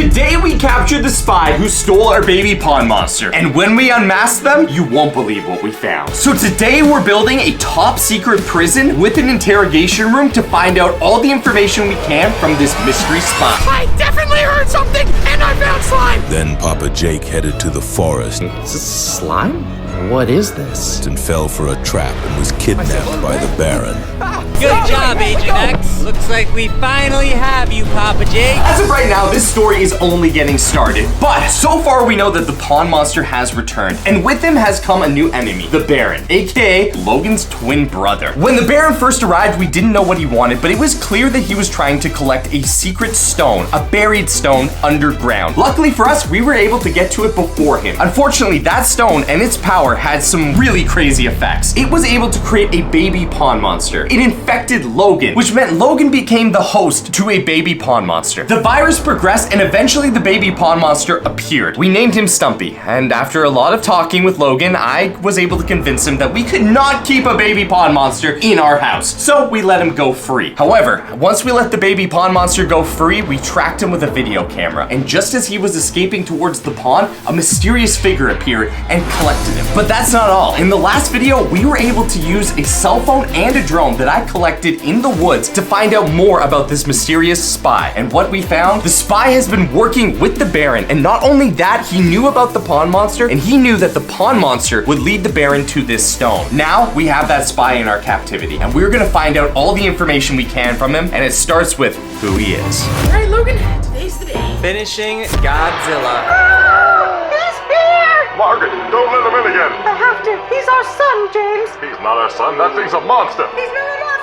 Today we captured the spy who stole our baby pond monster. And when we unmasked them, you won't believe what we found. So today we're building a top secret prison with an interrogation room to find out all the information we can from this mystery spy. I definitely heard something and I found slime. Then Papa Jake headed to the forest. Is this slime? What is this? And fell for a trap and was kidnapped by the Baron. Good job, Agent X. Looks like we finally have you, Papa Jake. As of right now, this story is only getting started. But so far we know that the pond monster has returned. And with him has come a new enemy, the Baron, aka Logan's twin brother. When the Baron first arrived, we didn't know what he wanted, but it was clear that he was trying to collect a secret stone, a buried stone underground. Luckily for us, we were able to get to it before him. Unfortunately, that stone and its power had some really crazy effects. It was able to create a baby pond monster. It infected Logan, which meant Logan became the host to a baby pond monster. The virus progressed and eventually the baby pond monster appeared. We named him Stumpy, and after a lot of talking with Logan, I was able to convince him that we could not keep a baby pond monster in our house. So we let him go free. However, once we let the baby pond monster go free, we tracked him with a video camera. And just as he was escaping towards the pond, a mysterious figure appeared and collected him. But that's not all. In the last video, we were able to use a cell phone and a drone that I collected in the woods to find out more about this mysterious spy. And what we found, the spy has been working with the Baron. And not only that, he knew about the pond monster and he knew that the pond monster would lead the Baron to this stone. Now we have that spy in our captivity and we're gonna find out all the information we can from him, and it starts with who he is. All right, Logan, today's the day. Finishing Godzilla. He's here! Margaret, don't let him in again. I have to. He's our son, James. He's not our son. That thing's a monster. He's not a monster.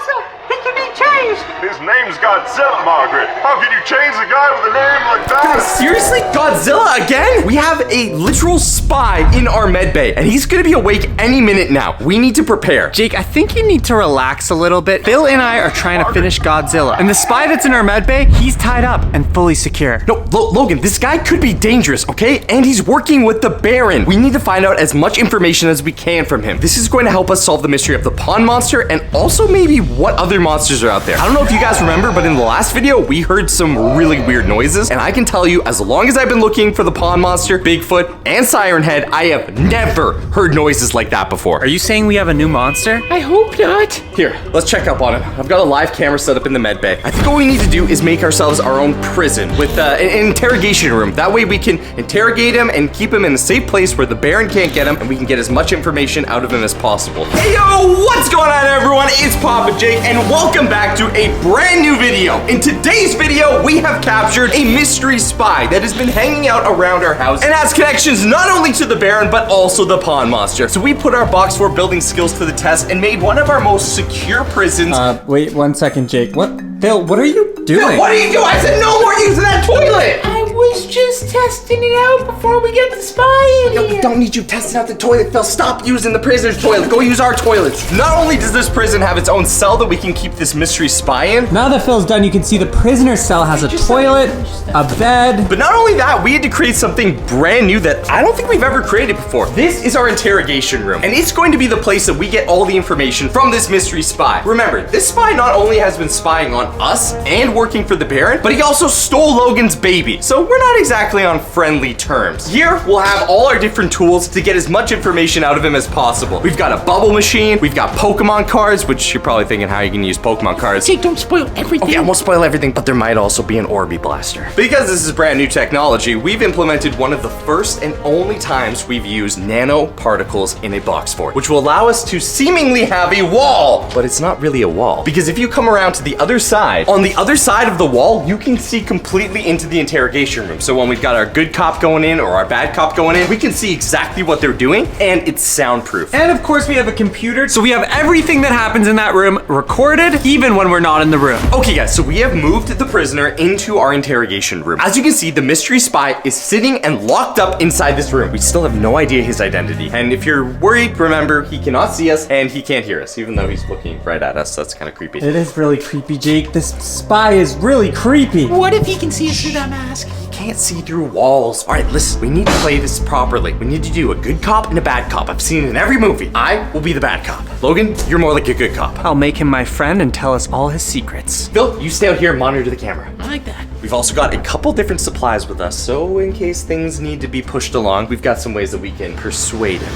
He can be changed. His name's Godzilla, Margaret. How can you change a guy with a name like that? Seriously? Godzilla again? We have a literal spy in our med bay, and he's gonna be awake any minute now. We need to prepare. Jake, I think you need to relax a little bit. Phil and I are trying to finish Godzilla, and the spy that's in our med bay, he's tied up and fully secure. No, Logan, this guy could be dangerous, okay? And he's working with the Baron. We need to find out as much information as we can from him. This is going to help us solve the mystery of the pond monster and also maybe what other monsters are out there. I don't know if you guys remember, but in the last video, we heard some really weird noises. And I can tell you, as long as I've been looking for the pond monster, Bigfoot, and Siren Head, I have never heard noises like that before. Are you saying we have a new monster? I hope not. Here, let's check up on him. I've got a live camera set up in the med bay. I think what we need to do is make ourselves our own prison with an interrogation room. That way we can interrogate him and keep him in a safe place where the Baron can't get him and we can get as much information out of him as possible. Hey yo, what's going on everyone? It's Papa Jake and welcome back to a brand new video. In today's video, we have captured a mystery spy that has been hanging out around our house and has connections not only to the Baron but also the pond monster. So we put our box 4 building skills to the test and made one of our most secure prisons. Wait 1 second, Jake. What? Phil, what are you doing? What are you doing? I said no more using that toilet! I was just testing it out before we get the spy in No, we here. don't need you testing out the toilet, Phil. Stop using the prisoner's toilet. Go use our toilets. Not only does this prison have its own cell that we can keep this mystery spy in, Now that Phil's done, you can see the prisoner's cell has a toilet, a bed. but not only that, we had to create something brand new that I don't think we've ever created before. This is our interrogation room, and it's going to be the place that we get all the information from this mystery spy. Remember, this spy not only has been spying on us and working for the Baron, but he also stole Logan's baby. So we're not exactly on friendly terms. Here, we'll have all our different tools to get as much information out of him as possible. We've got a bubble machine, we've got Pokemon cards, which you're probably thinking how you can use Pokemon cards. Jake, don't spoil everything. Okay, I won't spoil everything, but there might also be an Orby blaster. Because this is brand new technology, we've implemented one of the first and only times we've used nanoparticles in a box fort, which will allow us to seemingly have a wall, but it's not really a wall. Because if you come around to the other side, on the other side of the wall, you can see completely into the interrogation room. So when we've got our good cop going in or our bad cop going in, we can see exactly what they're doing, and it's soundproof. And of course we have a computer, so we have everything that happens in that room recorded, even when we're not in the room. Okay guys, so we have moved the prisoner into our interrogation room. As you can see, the mystery spy is sitting and locked up inside this room. We still have no idea his identity. And if you're worried, remember, he cannot see us and he can't hear us, even though he's looking right at us. That's kind of creepy. It is really creepy, Jake. This spy is really creepy. What if he can see us through that mask? Can't see through walls. All right, listen, we need to play this properly. We need to do a good cop and a bad cop. I've seen it in every movie. I will be the bad cop. Logan, you're more like a good cop. I'll make him my friend and tell us all his secrets. Phil, you stay out here and monitor the camera. I like that. We've also got a couple different supplies with us, so in case things need to be pushed along, we've got some ways that we can persuade him.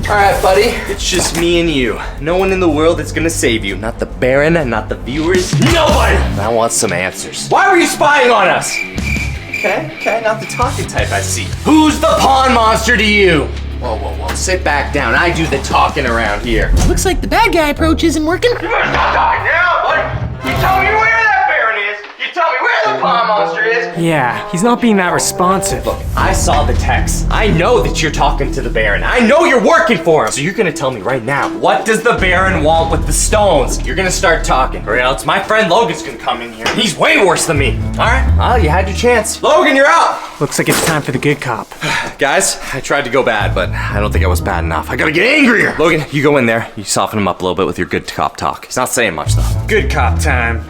All right, buddy, it's just me and you. No one in the world is gonna save you. Not the Baron, not the viewers, nobody! I want some answers. Why were you spying on us? Okay, not the talking type, I see. Who's the pawn monster to you? Whoa, sit back down. I do the talking around here. Looks like the bad guy approach isn't working. You better stop talking now, buddy. You tell me where that Baron is. You tell me where the pawn monster is. Yeah, he's not being that responsive. Look, I saw the text. I know that you're talking to the Baron. I know you're working for him. So you're gonna tell me right now, what does the Baron want with the stones? You're gonna start talking, or else my friend Logan's gonna come in here. He's way worse than me. All right, well, you had your chance. Logan, you're out. Looks like it's time for the good cop. Guys, I tried to go bad, but I don't think I was bad enough. I gotta get angrier. Logan, you go in there. You soften him up a little bit with your good cop talk. He's not saying much though. Good cop time.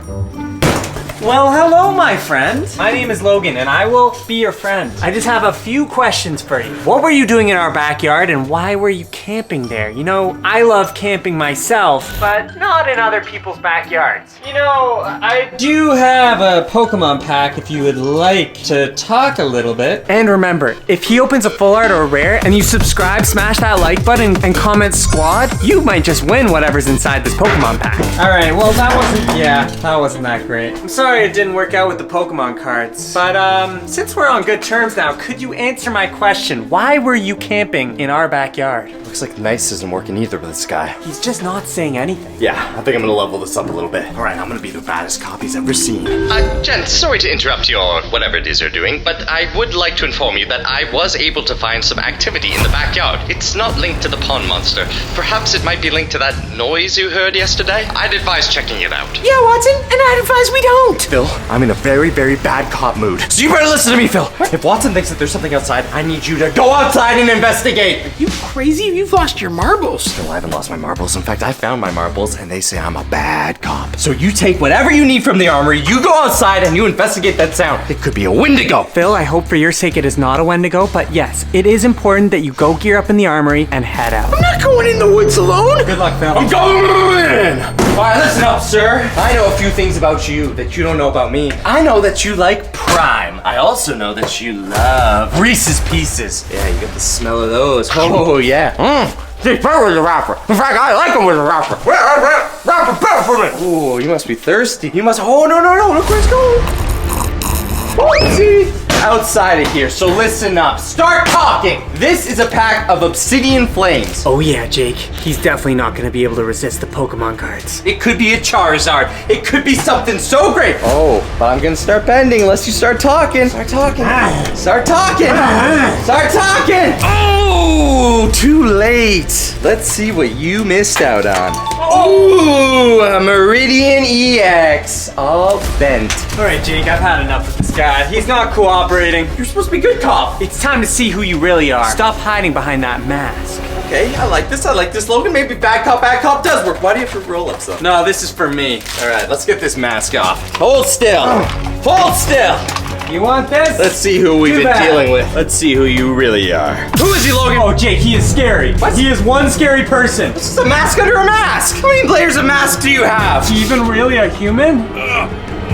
Well, hello, my friend. My name is Logan, and I will be your friend. I just have a few questions for you. What were you doing in our backyard, and why were you camping there? You know, I love camping myself, but not in other people's backyards. You know, I do have a Pokemon pack if you would like to talk a little bit. And remember, if he opens a full art or a rare, and you subscribe, smash that like button, and comment squad, you might just win whatever's inside this Pokemon pack. All right, well, that wasn't that great. I'm sorry it didn't work out with the Pokemon cards. But since we're on good terms now, could you answer my question? Why were you camping in our backyard? Looks like nice isn't working either with this guy. He's just not saying anything. Yeah, I think I'm gonna level this up a little bit. All right, I'm gonna be the baddest cop he's ever seen. Gents, sorry to interrupt your whatever it is you're doing, but I would like to inform you that I was able to find some activity in the backyard. It's not linked to the pond monster. Perhaps it might be linked to that noise you heard yesterday. I'd advise checking it out. Yeah, Watson, and I'd advise we don't. Phil, I'm in a very, very bad cop mood. So you better listen to me, Phil. If Watson thinks that there's something outside, I need you to go outside and investigate. You crazy? You've lost your marbles. Phil, I haven't lost my marbles. In fact, I found my marbles and they say I'm a bad cop. So you take whatever you need from the armory, you go outside and you investigate that sound. It could be a Wendigo. Phil, I hope for your sake it is not a Wendigo, but yes, it is important that you go gear up in the armory and head out. I'm not going in the woods alone. Good luck, Phil. I'm going in! All right, listen up, sir. I know a few things about you that you don't know about me. I know that you like Prime. I also know that you love Reese's Pieces. Yeah, you get the smell of those. Oh, yeah. Steve Burr was a rapper. In fact, I like him as a rapper. Rapper better for me. Ooh, you must be thirsty. You must. Oh, no. Look where it's going. Oh, see? Outside of here, so listen up. Start talking. This is a pack of obsidian flames. Oh yeah, Jake. He's definitely not gonna be able to resist the Pokemon cards. It could be a Charizard. It could be something so great. Oh, but I'm gonna start bending unless you start talking. Start talking. Start talking. Start talking. Oh, too late. Let's see what you missed out on. Oh, a Meridian EX. All bent. All right, Jake, I've had enough of this guy. He's not cooperating. You're supposed to be good cop. It's time to see who you really are. Stop hiding behind that mask. Okay, I like this. Logan, maybe bad cop does work. Why do you have to roll up so? No, this is for me. All right, let's get this mask off. Hold still. Hold still. You want this? Let's see who we've been dealing with. Let's see who you really are. Who is he, Logan? Oh, Jake, he is scary. What? He is one scary person. This is a mask under a mask. How many layers of mask do you have? Is he even really a human?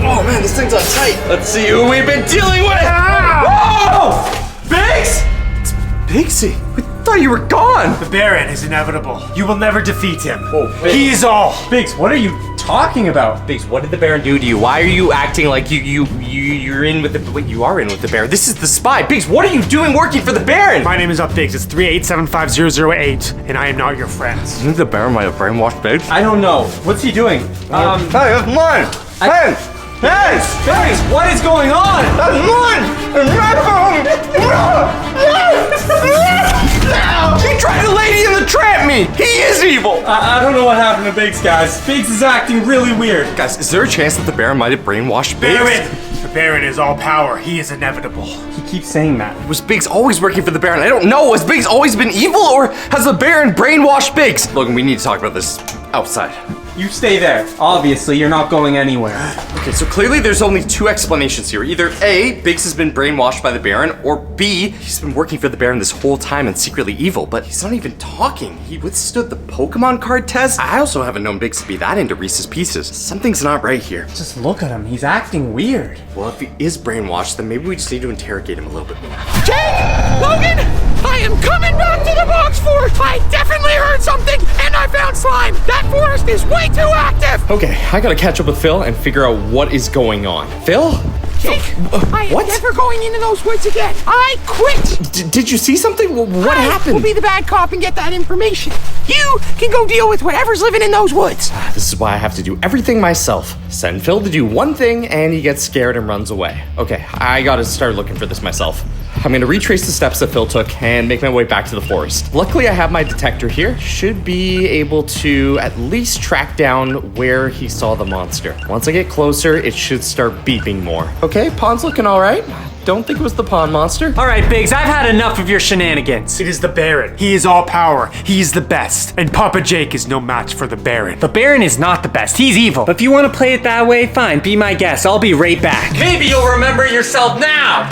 Oh man, this thing's on tight. Let's see who we've been dealing with. Whoa! Biggs? It's Biggsy. We thought you were gone. The Baron is inevitable. You will never defeat him. Oh, Biggs. He is all. Biggs, what are you talking about? Biggs, what did the Baron do to you? Why are you acting like you're in with the? Wait, you are in with the Baron. This is the spy. Biggs, what are you doing working for the Baron? My name is not Biggs. It's 3875008, and I am not your friend. Think the Baron might have brainwashed Biggs? I don't know. What's he doing? Hey, that's mine. Hey, Biggs, what is going on? that's mine. It's my phone. He tried to lady in the trap me. He is evil. I don't know what happened to Biggs, guys. Biggs is acting really weird. Guys, is there a chance that the Baron might have brainwashed Biggs? Baron! The Baron is all power. He is inevitable. He keeps saying that. Was Biggs always working for the Baron? I don't know. Has Biggs always been evil, or has the Baron brainwashed Biggs? Logan, we need to talk about this outside. You stay there. Obviously, you're not going anywhere. Okay, so clearly there's only two explanations here. Either A, Biggs has been brainwashed by the Baron, or B, he's been working for the Baron this whole time and secretly evil, but he's not even talking. He withstood the Pokemon card test. I also haven't known Biggs to be that into Reese's Pieces. Something's not right here. Just look at him. He's acting weird. Well, if he is brainwashed, then maybe we just need to interrogate him a little bit more. Jake! Logan! I am coming back to the box fort! I definitely heard something, and I found slime! That forest is way too active! Okay, I gotta catch up with Phil and figure out what is going on. Phil? Jake, I am what? never going into those woods again. I quit! Did you see something? What happened? We'll be the bad cop and get that information. You can go deal with whatever's living in those woods. This is why I have to do everything myself. Send Phil to do one thing and he gets scared and runs away. Okay, I gotta start looking for this myself. I'm gonna retrace the steps that Phil took and make my way back to the forest. Luckily, I have my detector here. Should be able to at least track down where he saw the monster. Once I get closer, it should start beeping more. Okay, pond's looking all right. Don't think it was the pond monster. All right, Biggs, I've had enough of your shenanigans. It is the Baron. He is all power. He is the best. And Papa Jake is no match for the Baron. The Baron is not the best. He's evil. But if you want to play it that way, fine. Be my guest. I'll be right back. Maybe you'll remember yourself now.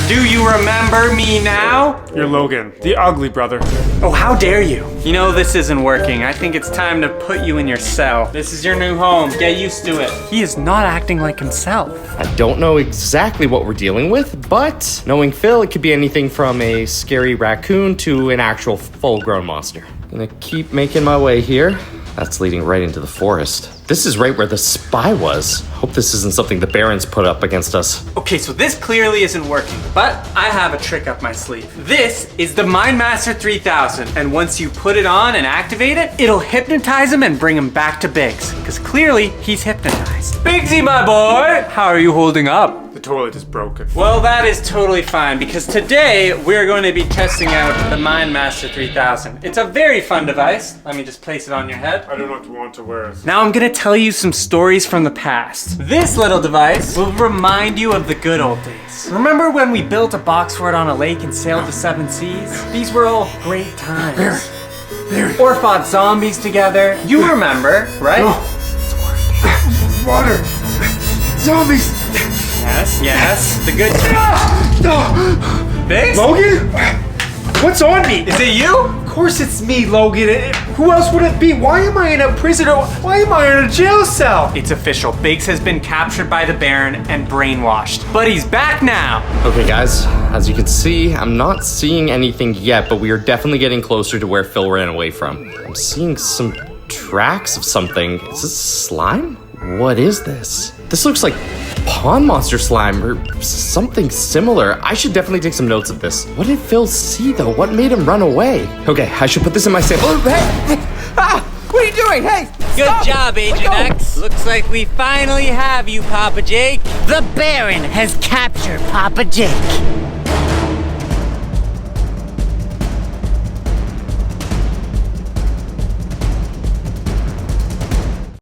Do you remember me now? You're Logan, the ugly brother. Oh, how dare you? You know this isn't working. I think it's time to put you in your cell. This is your new home. Get used to it. He is not acting like himself. I don't know exactly what we're dealing with, but knowing Phil, it could be anything from a scary raccoon to an actual full-grown monster. Gonna keep making my way here. That's leading right into the forest. This is right where the spy was. Hope this isn't something the Baron's put up against us. Okay, so this clearly isn't working, but I have a trick up my sleeve. This is the MindMaster 3000, and once you put it on and activate it, it'll hypnotize him and bring him back to Biggs, because clearly he's hypnotized. Biggsy, my boy, how are you holding up? The toilet is broken. Well, that is totally fine, because today we're going to be testing out the MindMaster 3000. It's a very fun device. Let me just place it on your head. I do not want to wear it. Now I'm gonna tell you some stories from the past. This little device will remind you of the good old days. Remember when we built a box fort on a lake and sailed the 7 seas? These were all great times. Or fought zombies together. You remember, right? Water! Zombies! Yes, the good times. Biggs? Logan? What's on me? Is it you? Of course it's me, Logan. Who else would it be? Why am I in a prison or why am I in a jail cell? It's official. Biggs has been captured by the Baron and brainwashed. But he's back now. Okay, guys, as you can see, I'm not seeing anything yet, but we are definitely getting closer to where Phil ran away from. I'm seeing some tracks of something. Is this slime? What is this? This looks like pond monster slime or something similar. I should definitely take some notes of this. What did Phil see though? What made him run away? Okay, I should put this in my sample. Oh, hey! What are you doing? Hey! Good Stop! job, Agent X. Looks like we finally have you, Papa Jake. The Baron has captured Papa Jake.